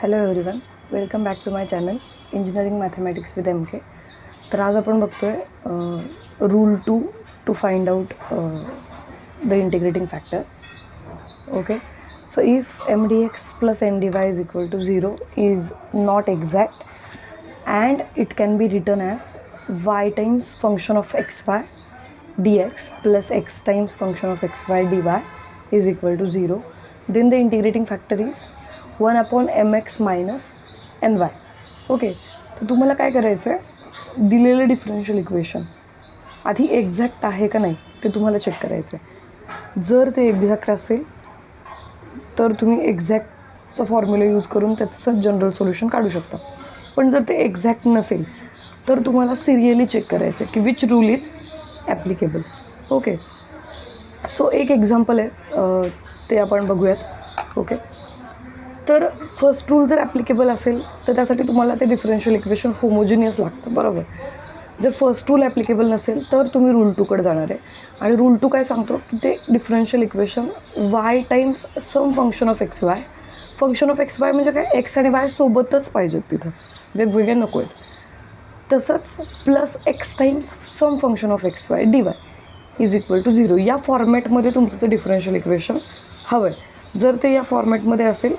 Hello everyone, welcome back to my channel engineering mathematics with MK. तर आज आपण बघतोय rule to find out the integrating factor. Okay, so if mdx plus ndy is equal to 0 is not exact and it can be written as y times function of xy dx plus x times function of xy dy is equal to 0, then the integrating factor is 1/mx minus ny. Okay, तर तुम्हाला काय करायचं आहे, दिलेलं differential equation आधी exact आहे का नाही ते तुम्हाला चेक करायचं आहे. जर ते एक्झॅक्ट असेल तर तुम्ही एक्झॅक्टचा फॉर्म्युला यूज करून त्याचं जनरल सोल्युशन काढू शकता. पण जर ते एक्झॅक्ट नसेल तर तुम्हाला सिरियली चेक करायचं आहे की which rule is applicable. Okay, so एक एक्झाम्पल आहे, ते आपण बघूयात. ओके, तर फर्स्ट रूल जर ॲप्लिकेबल असेल तर त्यासाठी तुम्हाला ते डिफरन्शियल इक्वेशन होमोजिनियस लागतं, बरोबर. जर फर्स्ट रूल ॲप्लिकेबल नसेल तर तुम्ही रूल 2कडे जाणार आहे. आणि रूल 2 काय सांगतो की ते differential equation y times some function of x y. Function of x y म्हणजे काय, एक्स आणि वाय सोबतच पाहिजेत, तिथं वेगवेगळे नको आहेत. तसंच plus x times some function of x y d y is equal to 0. या फॉर्मॅटमध्ये तुमचं ते डिफरन्शियल इक्वेशन हवं आहे. जर ते या फॉर्मॅटमध्ये असेल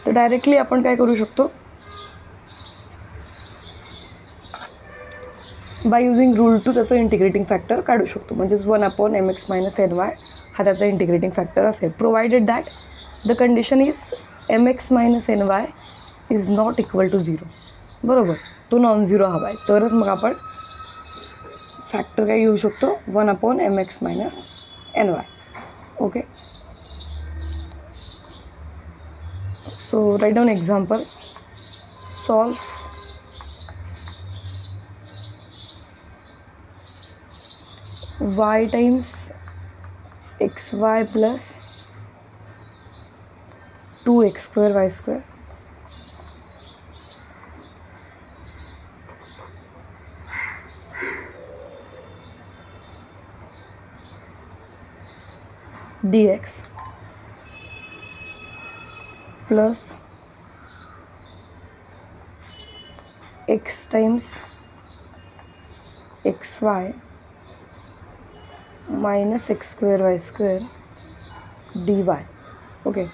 तर डायरेक्टली आपण काय करू शकतो, बाय युजिंग रूल 2 त्याचं इंटिग्रेटिंग फॅक्टर काढू शकतो. म्हणजेच 1/mx minus ny हा त्याचा इंटिग्रेटिंग फॅक्टर असेल, provided that the condition is mx minus ny is not equal to 0. बरोबर, तो नॉन झिरो हवा आहे, तरच मग आपण फॅक्टर काय घेऊ शकतो, 1/mx minus ny. Okay, so write down example. Solve y times xy plus 2x square y square dx plus x times xy minus x square y square dy. Okay,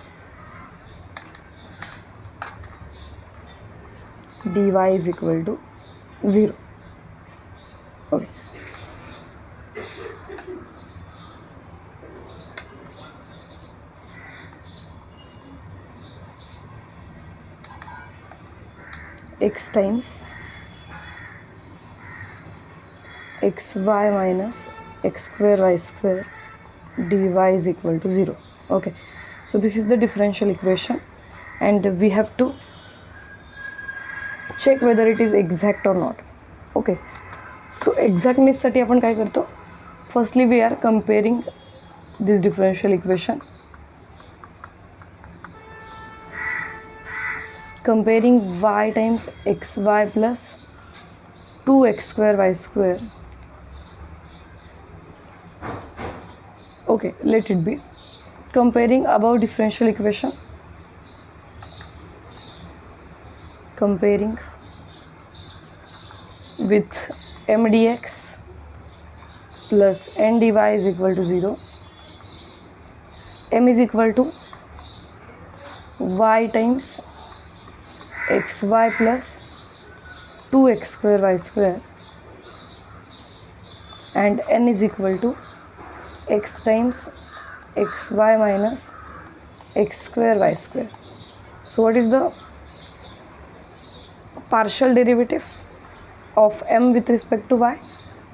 dy is equal to 0. Okay, x times xy minus x square y square dy is equal to 0. Okay, so this is the differential equation and we have to check whether it is exact or not. Okay, so exactness साठी आपण काय करतो, firstly we are comparing this differential equation, comparing y times xy plus 2x square y square. Okay, let it be. Comparing above differential equation, comparing with mdx plus ndy is equal to 0. m is equal to y times xy plus 2x square y square and n is equal to x times xy minus x square y square. So what is the partial derivative of m with respect to y?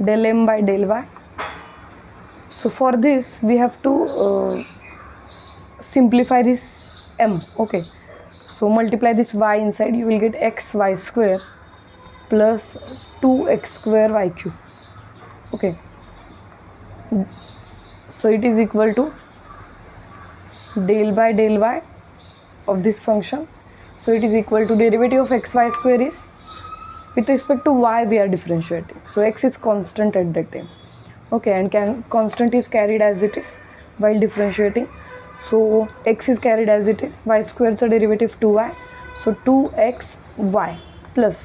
Del m by del y. So for this we have to simplify this m. Okay, so multiply this y inside, you will get xy square plus 2x square y cube. Okay, so it is equal to del by del y of this function. So it is equal to derivative of xy square is with respect to y we are differentiating, so x is constant at that time. Okay, and constant is carried as it is while differentiating, so x is carried as it is, y square चा derivative 2y, So 2xy plus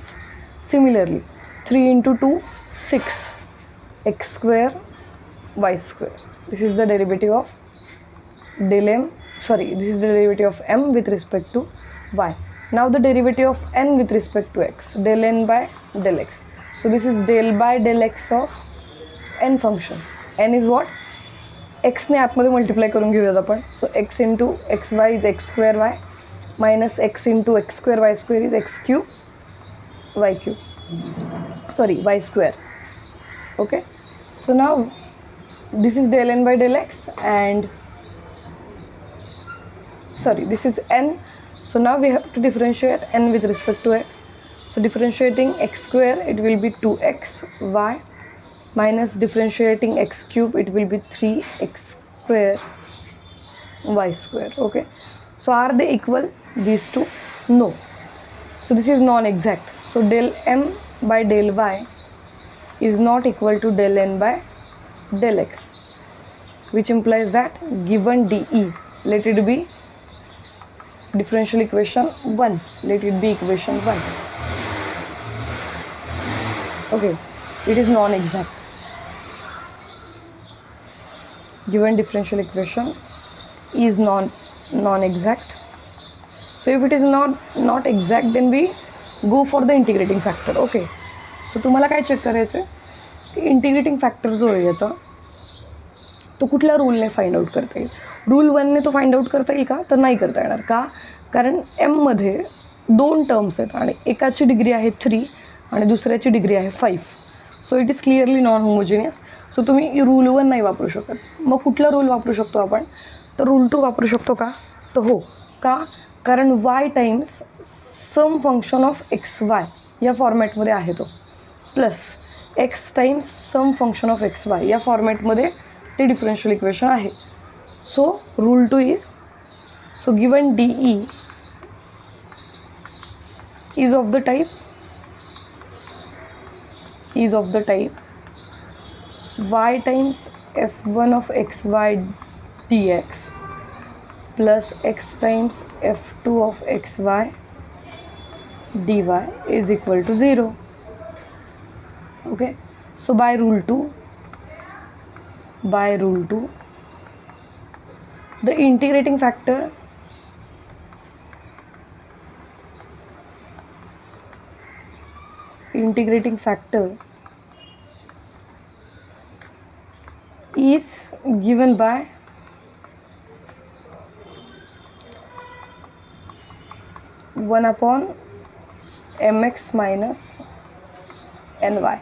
similarly 3 into 2 6 x square y square. This is the derivative of del m, this is the derivative of m with respect to y. Now the derivative of n with respect to x, del n by del x. So this is del by del x of n function. n is what? x ने आतमध्ये multiply करून घेऊयात आपण. सो x into x Y is x square y minus x into x square Y square is x cube Y cube, sorry Y square. Okay, so now this is del n by del x and this is n. So now we have to differentiate n with respect to x. So differentiating x square, it will be 2xy minus differentiating x cube, it will be 3x square y square. Okay, so are they equal, these two? No. So this is non-exact. So del m by del y is not equal to del n by del x, which implies that given dE, let it be differential equation 1, let it be equation 1. Okay, it is non-exact. Given differential equation is non-exact. So if it is not exact, then we go for the integrating factor. Okay, so तुम्हाला काय check करायचं, integrating factor जो आहे याचा तो कुठल्या रूलने find out करता येईल. रूल 1ने तो फाइंड आउट करता येईल का, तर नाही करता येणार. का? कारण एममध्ये 2 टर्म्स आहेत आणि एकाची डिग्री आहे 3 आणि दुसऱ्याची डिग्री आहे 5. So it is clearly non homogeneous. So तुम्ही रूल 1 नाही वापरू शकत. मग कुठला रूल वापरू शकतो आपण, तर रूल 2 वापरू शकतो का, तर हो. का? कारण y times some function of x y या फॉर्मॅटमध्ये आहे तो, plus x times some function of x y या फॉर्मॅटमध्ये ते डिफरन्शियल इक्वेशन आहे. So rule 2 is, so given dE is of the type y times f1 of xy dx plus x times f2 of xy dy is equal to 0. Okay, so by rule 2 the integrating factor is given by one upon mx minus ny.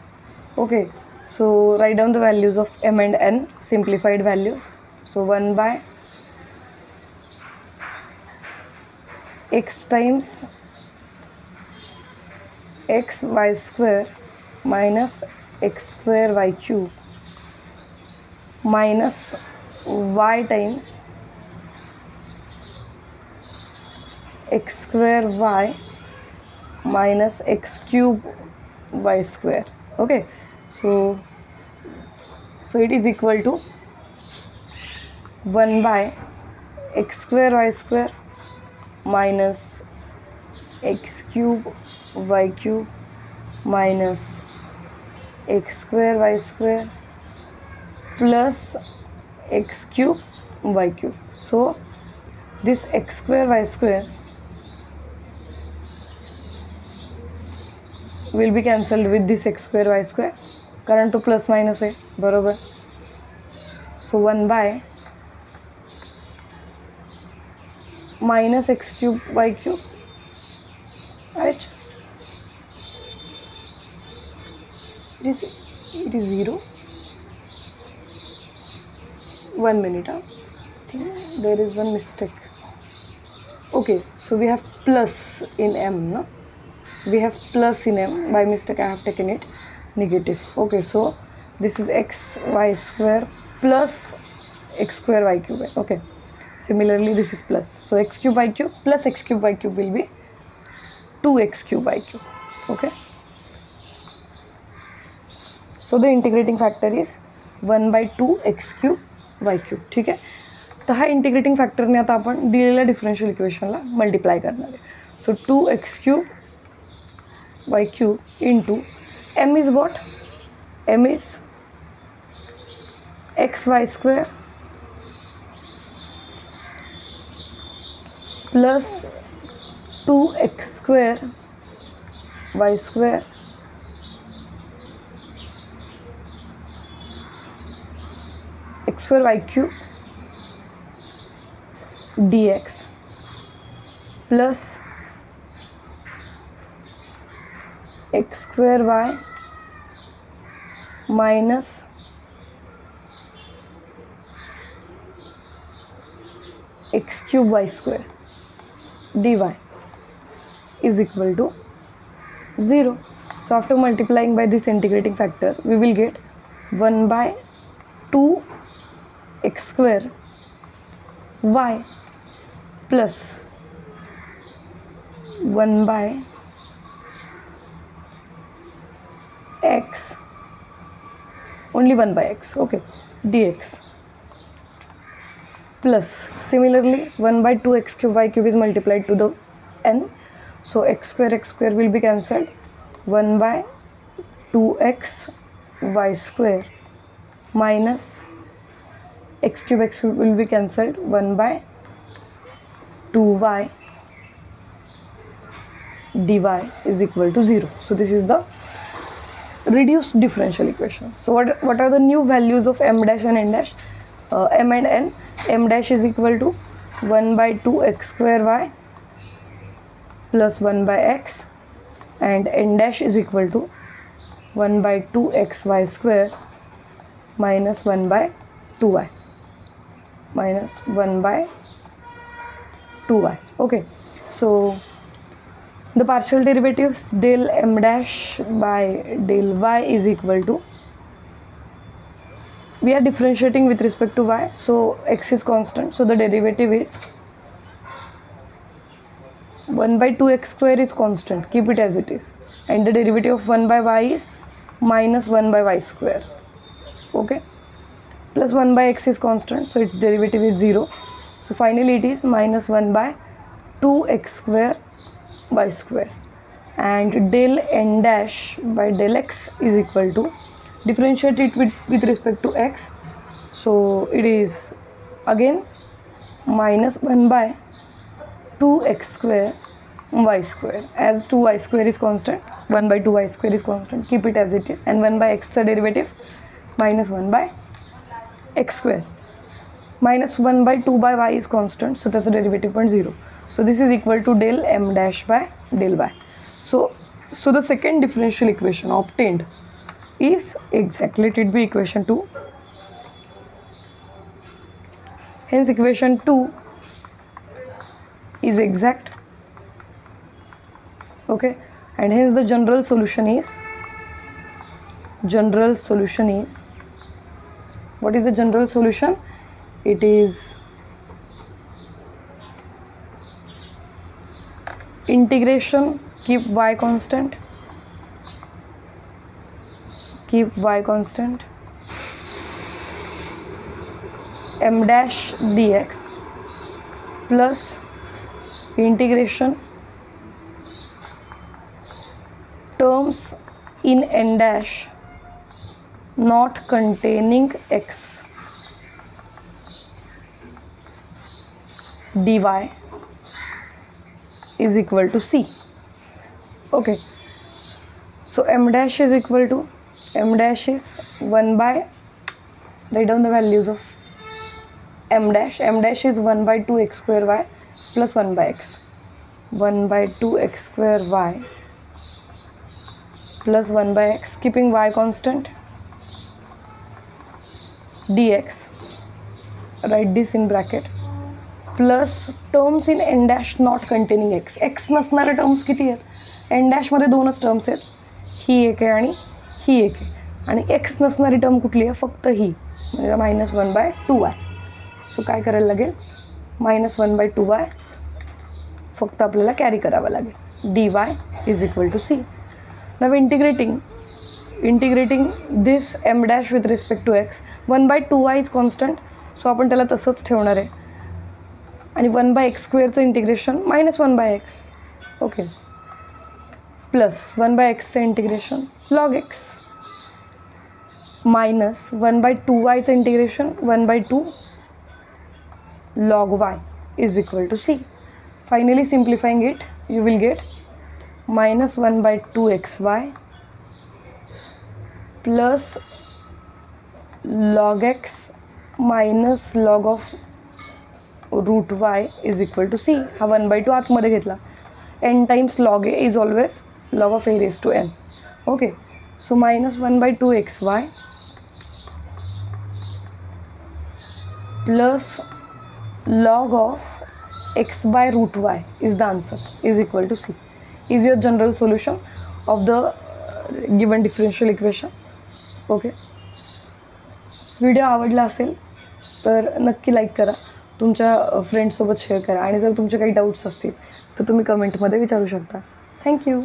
Okay, so write down the values of m and n, simplified values. So 1 by x times x y square minus x square y cube minus y times x square y minus x cube y square. Okay, so it is equal to 1 by x square y square minus x cube y cube minus x square y square plus x cube y cube. So this x square y square will be cancelled with this x square y square, कारण तो plus minus आहे, बरोबर. So 1 by minus x cube y cube, right, it is 0. 1 minute, I think there is one mistake. Okay, so we have plus in m, no? We have plus in m, by mistake I have taken it negative. Okay, so this is x y square plus x square y cube. Okay, similarly this is plus, so x cube y cube plus x cube y cube will be 2x cube y cube. Okay, so the integrating factor is 1 by 2 x cube y cube. ठीक आहे, तर हा integrating फॅक्टरने आता आपण दिलेल्या differential इक्वेशनला multiply करणार आहे. So 2x cube y cube into m is what? M is xy square plus 2x square y square x square y cube dx plus x square y minus x cube y square dy is equal to 0. So after multiplying by this integrating factor, we will get 1 by 2 x square y plus 1 by x, only 1 by x, okay, dx plus similarly 1 by 2 x cube y cube is multiplied to the n, so x square will be cancelled, 1 by 2x y square minus x cube will be cancelled, 1 by 2y dy is equal to 0. So this is the reduced differential equation. So what are the new values of m dash and n dash? M and n. M dash is equal to 1 by 2 x square y plus 1 by x, and n dash is equal to 1 by 2 xy square minus 1 by 2y minus 1 by 2y. Okay, so the partial derivatives del m dash by del y is equal to, we are differentiating with respect to y, so x is constant, so the derivative is 1 by 2x square is constant, keep it as it is, and the derivative of 1 by y is minus 1 by y square, okay, plus 1 by x is constant, so its derivative is 0. So finally it is minus 1 by 2x square y square, and del n dash by del x is equal to, differentiate it with respect to x, so it is again minus 1 by 2x square y square, as 2y square is constant, 1 by 2y square is constant, keep it as it is, and 1 by x the derivative minus 1 by x square, minus 1 by 2 by y is constant, so that's the derivative point 0. So this is equal to del m dash by del y. So the second differential equation obtained is exact. Let it be equation 2. Hence equation 2 is exact. Okay, and hence the general solution is, what is the general solution? It is integration, keep y constant, m dash dx plus integration terms in n dash not containing x dy is equal to c. Okay, so m dash is equal to, m dash is 1 by, write down the values of m dash. M dash is 1 by 2x square y plus 1 by x, 1 by 2x square y plus 1 by x, keeping y constant, dx, write this in bracket, plus terms in n dash not containing x. x नसणारे terms किती आहेत? n dash मध्ये दोनच terms आहेत, ही एक आहे आणि ही एक आहे, आणि x नसणारी टर्म कुठली आहे? फक्त ही, म्हणजे मायनस 1 बाय 2y. सो काय करायला लागेल? मायनस 1 बाय 2y फक्त आपल्याला कॅरी करावं लागेल, dy is equal to c. Now integrating this m dash with respect to x, 1 by 2y is constant, so आपण त्याला तसंच ठेवणार आहे, आणि 1 बाय एक्स स्क्वेअरचं integration minus 1 by x, okay, plus 1/xचं इंटिग्रेशन लॉग एक्स मायनस 1/2yचं integration 1/2 log y is equal to c. Finally simplifying it, you will get minus 1/2xy plus log x minus log of root y is equal to c. हा 1/2 आतमध्ये घेतला. n times log a is always log of a raised to n. Okay, so minus 1/2xy plus log of x by root y is the answer, is equal to c. Is your general solution of the given differential equation. Okay, video आवडला असेल तर नक्की like करा, तुमच्या फ्रेंड्ससोबत share करा आणि जर तुमचे काही डाऊट्स असतील तर तुम्ही कमेंटमध्ये विचारू शकता. थँक्यू.